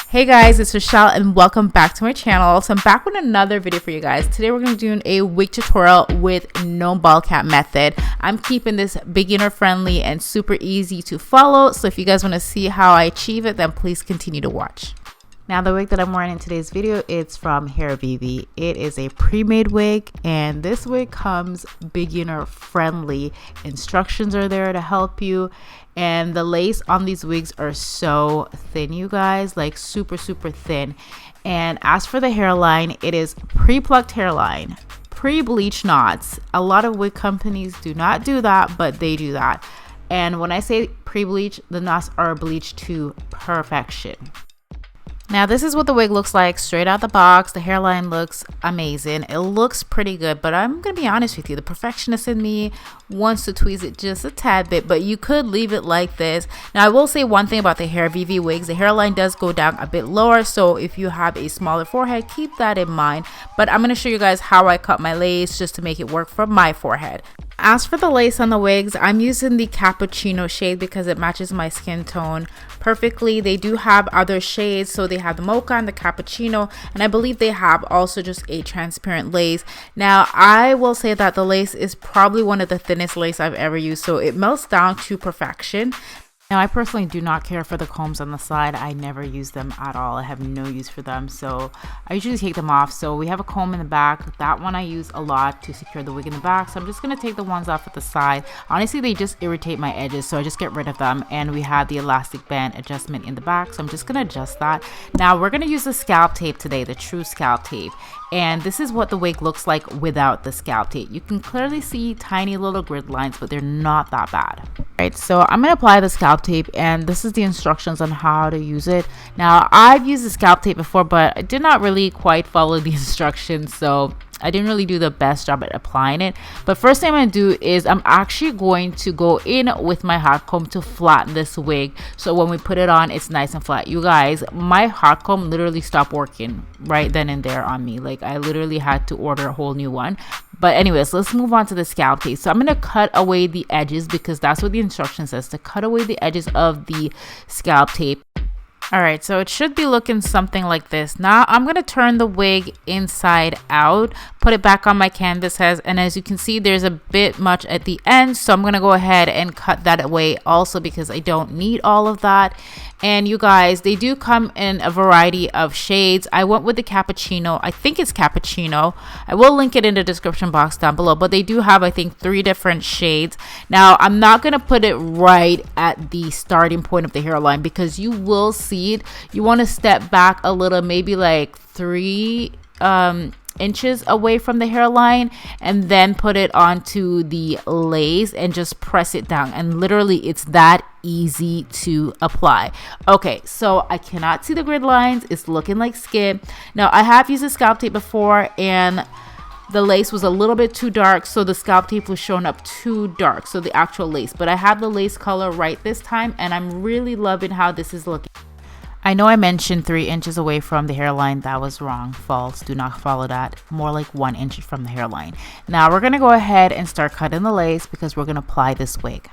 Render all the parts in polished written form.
Hey guys, it's Rochelle and welcome back to my channel. So I'm back with another video for you guys. Today we're going to do a wig tutorial with no ball cap method. I'm keeping this beginner friendly and super easy to follow. So if you guys want to see how I achieve it, then please continue to watch. Now the wig that I'm wearing in today's video, it's from Hair BB. It is a pre-made wig and this wig comes beginner friendly. Instructions are there to help you. And the lace on these wigs are so thin, you guys, like super thin. And as for the hairline, it is pre-plucked hairline, pre-bleached knots. A lot of wig companies do not do that, but they do that. And when I say pre-bleach, the knots are bleached to perfection. Now this is what the wig looks like straight out the box. The hairline looks amazing. It looks pretty good, but I'm gonna be honest with you, the perfectionist in me wants to tweeze it just a tad bit, but you could leave it like this. Now I will say one thing about the Hair BB wigs, the hairline does go down a bit lower, so if you have a smaller forehead, keep that in mind. But I'm gonna show you guys how I cut my lace just to make it work for my forehead. As for the lace on the wigs, I'm using the cappuccino shade because it matches my skin tone perfectly. They do have other shades, so they have the mocha and the cappuccino, and I believe they have also just a transparent lace. Now I will say that the lace is probably one of the thinnest lace I've ever used, so it melts down to perfection. Now I personally do not care for the combs on the side. I never use them at all. I have no use for them, so I usually take them off. So we have a comb in the back. That one I use a lot to secure the wig in the back, so I'm just going to take the ones off at the side. Honestly, they just irritate my edges, so I just get rid of them. And we have the elastic band adjustment in the back, so I'm just going to adjust that. Now we're going to use the scalp tape today, the True-scalp tape. And this is what the wig looks like without the scalp tape. You can clearly see tiny little grid lines, but they're not that bad. Right, so I'm going to apply the scalp tape, and this is the instructions on how to use it. Now I've used the scalp tape before, but I did not really quite follow the instructions, so I didn't really do the best job at applying it. But first thing I'm going to do is I'm actually going to go in with my hot comb to flatten this wig, so when we put it on, it's nice and flat. You guys, my hot comb literally stopped working right then and there on me. Like I literally had to order a whole new one. But anyways, let's move on to the scalp tape. So I'm going to cut away the edges because that's what the instruction says, to cut away the edges of the scalp tape. Alright, so it should be looking something like this. Now I'm going to turn the wig inside out, put it back on my canvas head, and as you can see there's a bit much at the end, so I'm going to go ahead and cut that away also because I don't need all of that. And you guys, they do come in a variety of shades. I went with the cappuccino. I think it's cappuccino. I will link it in the description box down below, but they do have, I think, 3 different shades. Now I'm not going to put it right at the starting point of the hairline because you will see it. You want to step back a little, maybe like 3 inches away from the hairline, and then put it onto the lace and just press it down, and literally it's that easy to apply. Okay, so I cannot see the grid lines. It's looking like skin. Now I have used a scalp tape before and the lace was a little bit too dark, so the scalp tape was showing up too dark, so the actual lace, but I have the lace color right this time and I'm really loving how this is looking. I know I mentioned 3 inches away from the hairline. That was wrong. False. Do not follow that. More like 1 inch from the hairline. Now we're going to go ahead and start cutting the lace because we're going to apply this wig.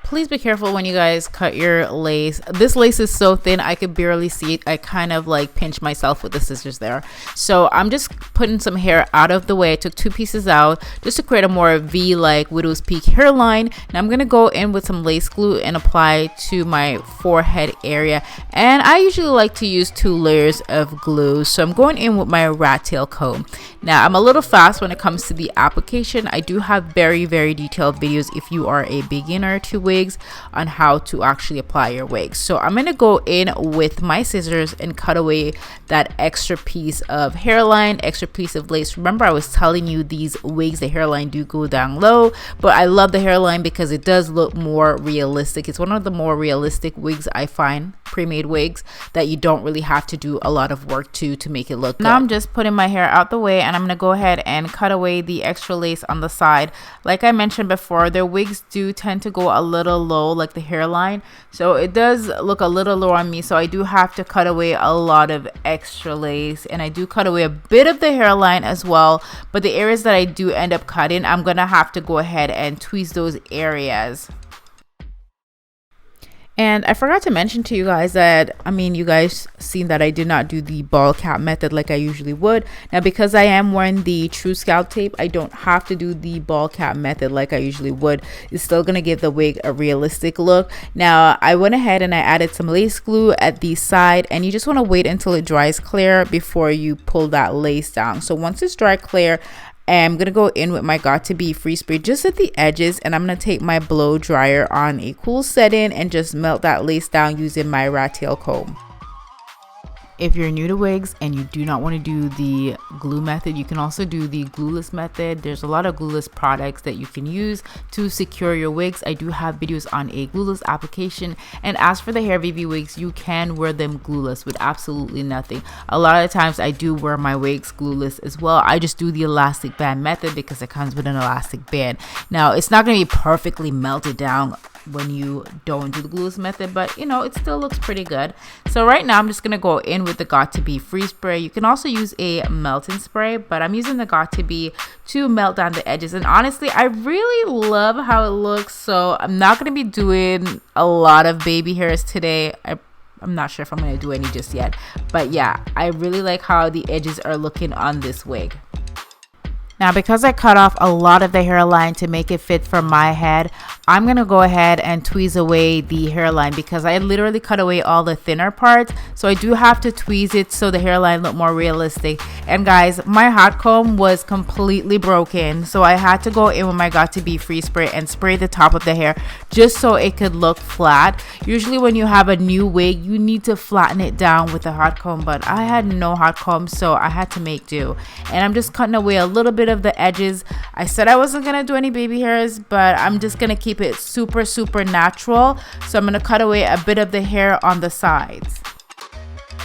Please be careful when you guys cut your lace. This lace is so thin I could barely see it. I kind of like pinch myself with the scissors there. So I'm just putting some hair out of the way. I took 2 pieces out just to create a more V-like widow's peak hairline. Now I'm going to go in with some lace glue and apply to my forehead area. And I usually like to use 2 layers of glue. So I'm going in with my rat tail comb. Now I'm a little fast when it comes to the application. I do have very detailed videos if you are a beginner to wigs on how to actually apply your wigs. So I'm going to go in with my scissors and cut away that extra piece of hairline, extra piece of lace. Remember I was telling you these wigs, the hairline do go down low, but I love the hairline because it does look more realistic. It's one of the more realistic wigs I find, pre-made wigs, that you don't really have to do a lot of work to make it look good. Now I'm just putting my hair out the way and I'm going to go ahead and cut away the extra lace on the side. Like I mentioned before, their wigs do tend to go a little low, like the hairline, so it does look a little low on me, so I do have to cut away a lot of extra lace, and I do cut away a bit of the hairline as well, but the areas that I do end up cutting, I'm gonna have to go ahead and tweeze those areas. And I forgot to mention to you guys that, I mean, you guys seen that I did not do the ball cap method like I usually would. Now, because I am wearing the True-scalp tape, I don't have to do the ball cap method like I usually would. It's still going to give the wig a realistic look. Now, I went ahead and I added some lace glue at the side, and you just want to wait until it dries clear before you pull that lace down. So once it's dry clear, I'm gonna go in with my Got To Be free spray just at the edges, and I'm gonna take my blow dryer on a cool setting and just melt that lace down using my rat tail comb. If you're new to wigs and you do not want to do the glue method, you can also do the glueless method. There's a lot of glueless products that you can use to secure your wigs. I do have videos on a glueless application. And as for the Hair VV wigs, you can wear them glueless with absolutely nothing. A lot of times I do wear my wigs glueless as well. I just do the elastic band method because it comes with an elastic band. Now, it's not going to be perfectly melted down when you don't do the glueless method, but you know, it still looks pretty good. So right now I'm just gonna go in with the Got To Be free spray. You can also use a melting spray, but I'm using the Got To Be to melt down the edges. And honestly, I really love how it looks. So I'm not gonna be doing a lot of baby hairs today. I'm not sure if I'm gonna do any just yet, but yeah, I really like how the edges are looking on this wig. Now, because I cut off a lot of the hairline to make it fit for my head, I'm going to go ahead and tweeze away the hairline because I literally cut away all the thinner parts. So I do have to tweeze it so the hairline look more realistic. And guys, my hot comb was completely broken. So I had to go in with my Got To Be free spray and spray the top of the hair just so it could look flat. Usually when you have a new wig, you need to flatten it down with a hot comb, but I had no hot comb, so I had to make do. And I'm just cutting away a little bit of the edges. I said I wasn't gonna do any baby hairs, but I'm just gonna keep it super natural. So I'm gonna cut away a bit of the hair on the sides.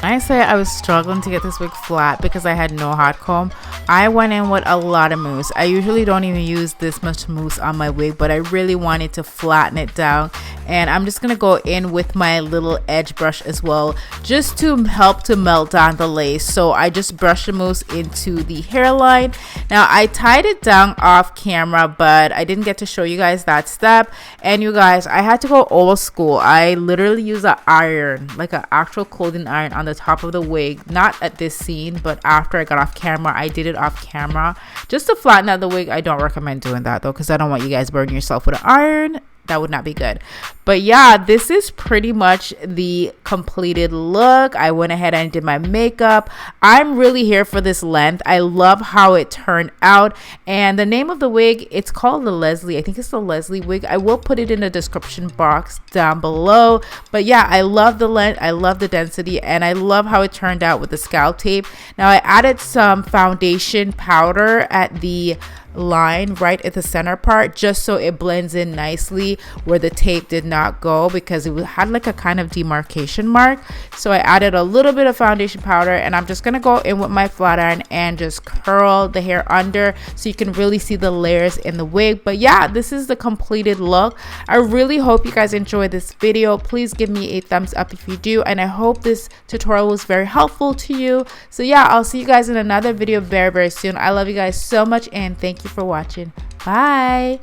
I say I was struggling to get this wig flat because I had no hot comb. I went in with a lot of mousse. I usually don't even use this much mousse on my wig, but I really wanted to flatten it down. And I'm just gonna go in with my little edge brush as well, just to help to melt down the lace. So I just brushed the mousse into the hairline. Now I tied it down off camera, but I didn't get to show you guys that step. And you guys, I had to go old school. I literally used an iron, like an actual clothing iron, on the top of the wig. Not at this scene, but after I got off camera, I did it off camera just to flatten out the wig. I don't recommend doing that though, because I don't want you guys burning yourself with an iron. That would not be good. But yeah, this is pretty much the completed look. I went ahead and did my makeup. I'm really here for this length. I love how it turned out. And the name of the wig, it's called the Leslie. I think it's the Leslie wig. I will put it in the description box down below. But yeah, I love the length. I love the density. And I love how it turned out with the scalp tape. Now I added some foundation powder at the line right at the center part, just so it blends in nicely where the tape did not go, because it had like a kind of demarcation mark. So I added a little bit of foundation powder, and I'm just gonna go in with my flat iron and just curl the hair under so you can really see the layers in the wig. But yeah, this is the completed look. I really hope you guys enjoyed this video. Please give me a thumbs up if you do, and I hope this tutorial was very helpful to you. So yeah, I'll see you guys in another video very soon. I love you guys so much, and thank you for watching. Bye.